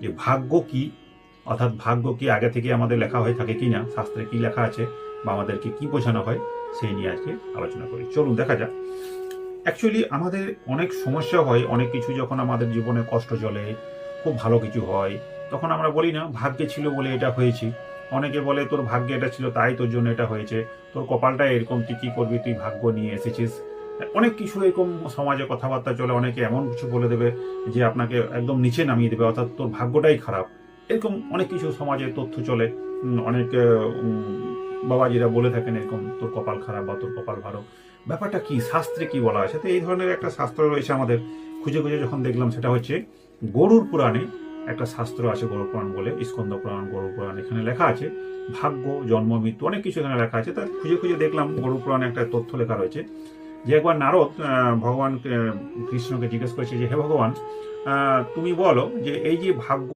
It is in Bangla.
যে ভাগ্য কি, অর্থাৎ ভাগ্য কি আগে থেকে আমাদের লেখা হয়ে থাকে কি না, শাস্ত্রে কি লেখা আছে বা আমাদেরকে কি বোঝানো হয় সেই নিয়ে আজকে আলোচনা করি। চলুন দেখা যাক। অ্যাকচুয়ালি আমাদের অনেক সমস্যা হয়, অনেক কিছু যখন আমাদের জীবনে কষ্ট চলে, খুব ভালো কিছু হয়, তখন আমরা বলি না ভাগ্যে ছিল বলে এটা হয়েছে। অনেকে বলে তোর ভাগ্যে এটা ছিল তাই তোর জন্য এটা হয়েছে, তোর কপালটা এরকম, তুই কি করবি, তুই ভাগ্য নিয়ে এসেছিস। অনেক কিছু এরকম সমাজে কথাবার্তা চলে, অনেকে এমন কিছু বলে দেবে যে আপনাকে একদম নিচে নামিয়ে দেবে, অর্থাৎ তোর ভাগ্যটাই খারাপ। এরকম অনেক কিছু সমাজে তথ্য চলে। অনেক বাবাজিরা বলে থাকেন এরকম, তোর কপাল খারাপ বা তোর কপাল ভালো। ব্যাপারটা কি, শাস্ত্রে কি বলা আছে? তো এই ধরনের একটা শাস্ত্র রয়েছে আমাদের, খুঁজে খুঁজে যখন দেখলাম সেটা হচ্ছে গরুর পুরাণে একটা শাস্ত্র আছে, গরু পুরাণ বলে, স্কন্দ পুরাণ, গরু পুরাণ। এখানে লেখা আছে ভাগ্য, জন্ম, মৃত্যু, অনেক কিছু এখানে লেখা আছে। তা খুঁজে খুঁজে দেখলাম গরু পুরাণে একটা তথ্য লেখা রয়েছে যে একবার নারদ ভগবান কৃষ্ণকে জিজ্ঞেস করেছে যে হে ভগবান, তুমি বলো যে এই যে ভাগ্য